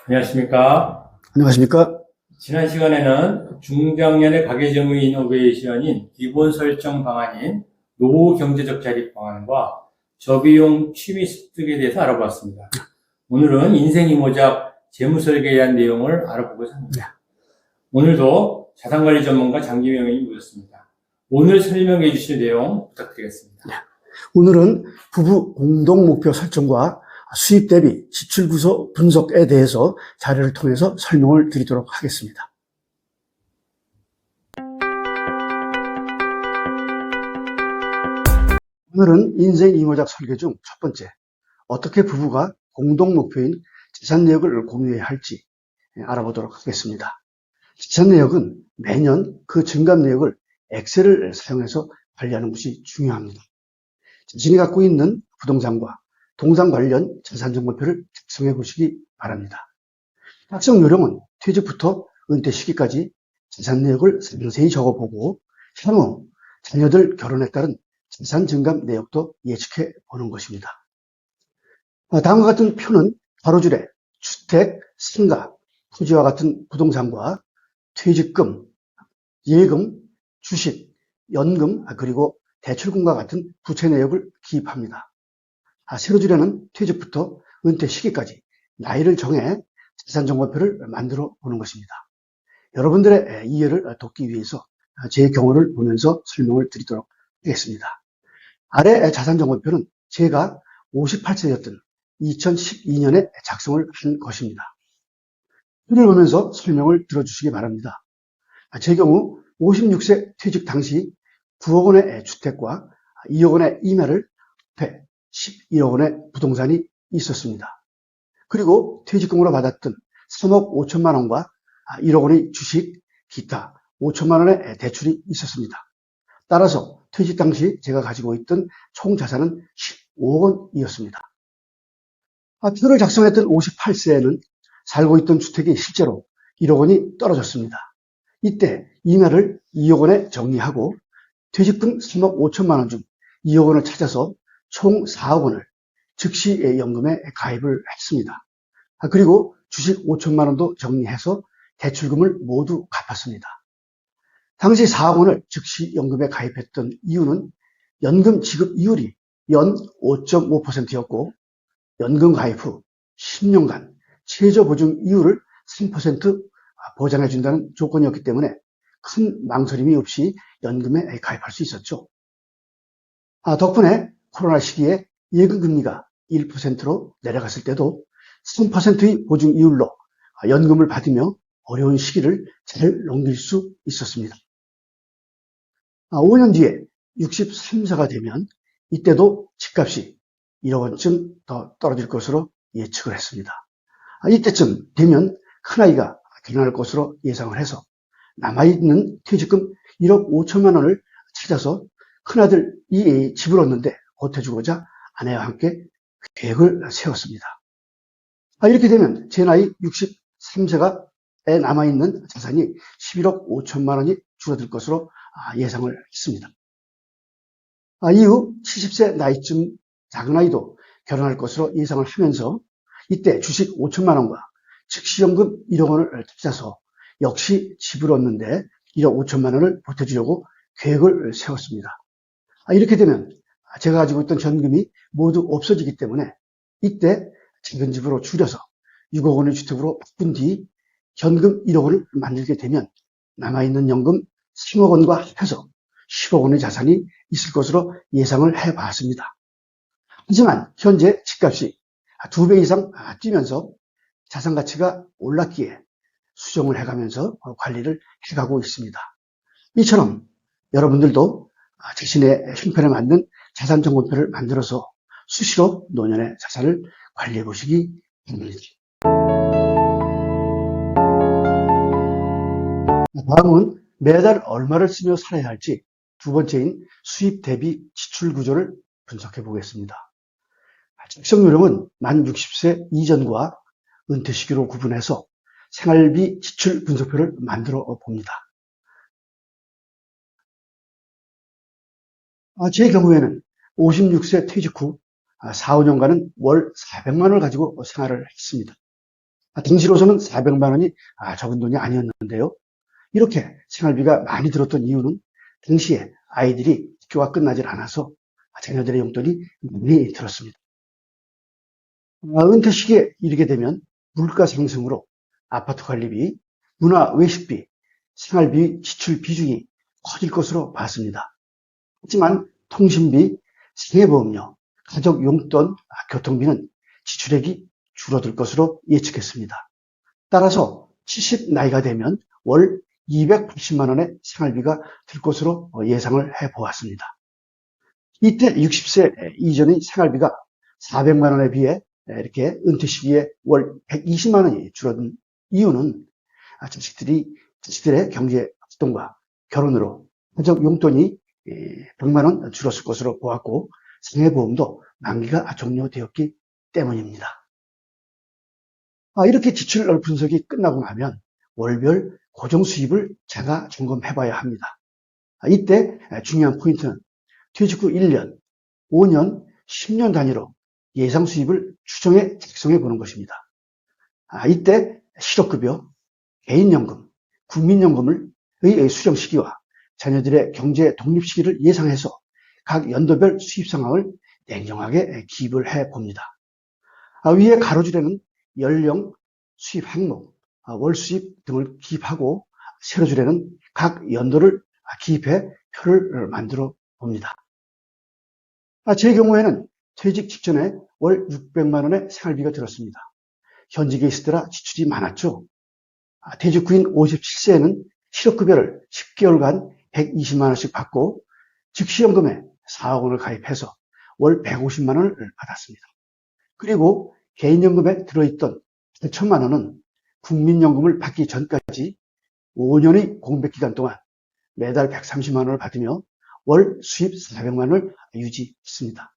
안녕하십니까. 안녕하십니까? 지난 시간에는 중장년의 가계정의 이노베이션인 기본 설정 방안인 노후 경제적 자립 방안과 저비용 취미 습득에 대해서 알아보았습니다. 오늘은 인생 이모작 재무 설계에 대한 내용을 알아보고자 합니다. 오늘도 자산관리 전문가 장기명이 모셨습니다. 오늘 설명해 주실 내용 부탁드리겠습니다. 오늘은 부부 공동 목표 설정과 수입 대비 지출 구조 분석에 대해서 자료를 통해서 설명을 드리도록 하겠습니다. 오늘은 인생 이모작 설계 중 첫 번째, 어떻게 부부가 공동 목표인 재산 내역을 공유해야 할지 알아보도록 하겠습니다. 재산 내역은 매년 그 증감 내역을 엑셀을 사용해서 관리하는 것이 중요합니다. 자신이 갖고 있는 부동산과 동산 관련 자산 정보표를 작성해 보시기 바랍니다. 작성 요령은 퇴직부터 은퇴 시기까지 재산 내역을 상세히 적어보고 향후 자녀들 결혼에 따른 재산 증감 내역도 예측해 보는 것입니다. 다음과 같은 표는 가로줄에 주택, 상가, 토지와 같은 부동산과 퇴직금, 예금, 주식, 연금, 그리고 대출금과 같은 부채 내역을 기입합니다. 세로줄에는 퇴직부터 은퇴 시기까지 나이를 정해 재산정보표를 만들어 보는 것입니다. 여러분들의 이해를 돕기 위해서 제 경우를 보면서 설명을 드리도록 하겠습니다. 아래 자산정보표는 제가 58세였던 2012년에 작성을 한 것입니다. 표를 보면서 설명을 들어주시기 바랍니다. 제 경우 56세 퇴직 당시 9억 원의 주택과 2억 원의 임야를 합해 11억 원의 부동산이 있었습니다. 그리고 퇴직금으로 받았던 3억 5천만 원과 1억 원의 주식, 기타 5천만 원의 대출이 있었습니다. 따라서 퇴직 당시 제가 가지고 있던 총 자산은 15억 원이었습니다. 표를 작성했던 58세에는 살고 있던 주택이 실제로 1억 원이 떨어졌습니다. 이때 임야를 2억 원에 정리하고 퇴직금 3억 5천만 원 중 2억 원을 찾아서 총 4억 원을 즉시 연금에 가입을 했습니다. 그리고 주식 5천만 원도 정리해서 대출금을 모두 갚았습니다. 당시 4억 원을 즉시 연금에 가입했던 이유는 연금 지급 이율이 연 5.5%였고 연금 가입 후 10년간 최저 보증 이율을 3% 보장해 준다는 조건이었기 때문에 큰 망설임이 없이 연금에 가입할 수 있었죠. 덕분에 코로나 시기에 예금 금리가 1%로 내려갔을 때도 3%의 보증 이율로 연금을 받으며 어려운 시기를 잘 넘길 수 있었습니다. 5년 뒤에 63세가 되면 이때도 집값이 1억 원쯤 더 떨어질 것으로 예측을 했습니다. 이때쯤 되면 큰아이가 결혼할 것으로 예상을 해서 남아있는 퇴직금 1억 5천만 원을 찾아서 큰아들이 집을 얻는데 보태주고자 아내와 함께 계획을 세웠습니다. 이렇게 되면 제 나이 63세가에 남아있는 자산이 11억 5천만 원이 줄어들 것으로 예상을 했습니다. 이후 70세 나이쯤 작은 아이도 결혼할 것으로 예상을 하면서 이때 주식 5천만 원과 즉시연금 1억 원을 찾아서 역시 집을 얻는데 1억 5천만 원을 보태주려고 계획을 세웠습니다. 이렇게 되면 제가 가지고 있던 현금이 모두 없어지기 때문에 이때 작은 집으로 줄여서 6억 원의 주택으로 바꾼 뒤 현금 1억 원을 만들게 되면 남아있는 연금 3억 원과 합해서 10억 원의 자산이 있을 것으로 예상을 해봤습니다. 하지만 현재 집값이 2배 이상 뛰면서 자산 가치가 올랐기에 수정을 해가면서 관리를 해가고 있습니다. 이처럼 여러분들도 자신의 형편에 맞는 자산 정보표를 만들어서 수시로 노년의 자산을 관리해 보시기 바랍니다. 다음은 매달 얼마를 쓰며 살아야 할지 두 번째인 수입 대비 지출 구조를 분석해 보겠습니다. 작성 요령은 만 60세 이전과 은퇴 시기로 구분해서 생활비 지출 분석표를 만들어 봅니다. 제 경우에는 56세 퇴직 후 4, 5년간은 월 400만 원을 가지고 생활을 했습니다. 당시로서는 400만 원이 적은 돈이 아니었는데요. 이렇게 생활비가 많이 들었던 이유는 당시에 아이들이 학교가 끝나질 않아서 자녀들의 용돈이 많이 들었습니다. 은퇴 시기에 이르게 되면 물가 상승으로 아파트 관리비, 문화 외식비, 생활비 지출 비중이 커질 것으로 봤습니다. 하지만 통신비, 생애보험료, 가족 용돈, 교통비는 지출액이 줄어들 것으로 예측했습니다. 따라서 70 나이가 되면 월 280만 원의 생활비가 들 것으로 예상을 해보았습니다. 이때 60세 이전의 생활비가 400만 원에 비해 이렇게 은퇴 시기에 월 120만 원이 줄어든 이유는 자식들의 경제 활동과 결혼으로 가족 용돈이 100만 원 줄었을 것으로 보았고 생애보험도 만기가 종료되었기 때문입니다. 이렇게 지출 분석이 끝나고 나면 월별 고정 수입을 자가 점검해 봐야 합니다. 이때 중요한 포인트는 퇴직 후 1년, 5년, 10년 단위로 예상 수입을 추정해 작성해 보는 것입니다. 이때 실업급여, 개인연금, 국민연금의 수령 시기와 자녀들의 경제 독립 시기를 예상해서 각 연도별 수입 상황을 냉정하게 기입을 해 봅니다. 위에 가로줄에는 연령, 수입 항목, 월 수입 등을 기입하고 세로줄에는 각 연도를 기입해 표를 만들어 봅니다. 제 경우에는 퇴직 직전에 월 600만 원의 생활비가 들었습니다. 현직에 있을 때라 지출이 많았죠. 퇴직 후인 57세에는 실업급여를 10개월간 120만 원씩 받고 즉시연금에 4억 원을 가입해서 월 150만 원을 받았습니다. 그리고 개인연금에 들어있던 8천만 원은 국민연금을 받기 전까지 5년의 공백기간 동안 매달 130만 원을 받으며 월 수입 400만 원을 유지했습니다.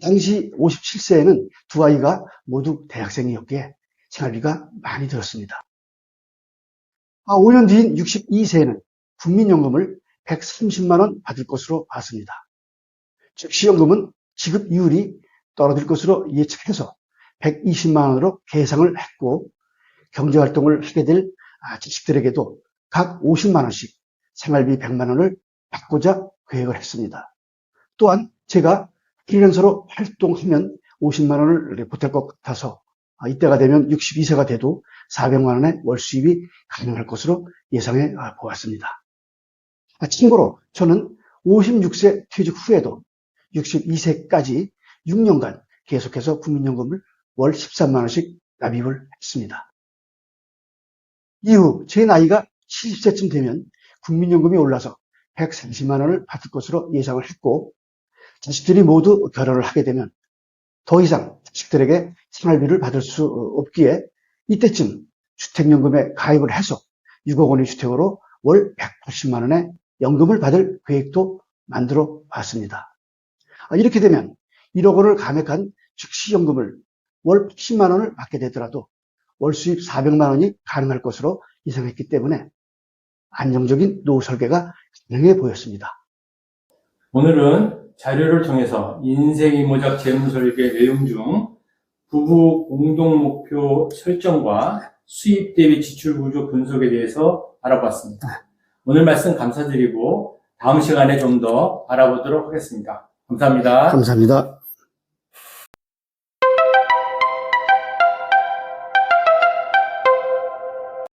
당시 57세에는 두 아이가 모두 대학생이었기에 생활비가 많이 들었습니다. 5년 뒤인 62세에는 국민연금을 130만 원 받을 것으로 봤습니다. 즉시연금은 지급 이율이 떨어질 것으로 예측해서 120만 원으로 계상을 했고 경제활동을 하게 될 자식들에게도 각 50만 원씩 생활비 100만 원을 받고자 계획을 했습니다. 또한 제가 프리랜서로 활동하면 50만 원을 보탤 것 같아서 이때가 되면 62세가 돼도 400만 원의 월 수입이 가능할 것으로 예상해 보았습니다. 참고로 저는 56세 퇴직 후에도 62세까지 6년간 계속해서 국민연금을 월 13만 원씩 납입을 했습니다. 이후 제 나이가 70세쯤 되면 국민연금이 올라서 130만 원을 받을 것으로 예상을 했고 자식들이 모두 결혼을 하게 되면 더 이상 자식들에게 생활비를 받을 수 없기에 이때쯤 주택연금에 가입을 해서 6억 원의 주택으로 월 180만 원의 연금을 받을 계획도 만들어 봤습니다. 이렇게 되면 1억 원을 감액한 즉시연금을 월 80만 원을 받게 되더라도 월 수입 400만 원이 가능할 것으로 예상했기 때문에 안정적인 노후 설계가 가능해 보였습니다. 오늘은 자료를 통해서 인생이모작 재무설계 내용 중 부부 공동목표 설정과 수입 대비 지출 구조 분석에 대해서 알아봤습니다. 오늘 말씀 감사드리고 다음 시간에 좀 더 알아보도록 하겠습니다. 감사합니다. 감사합니다.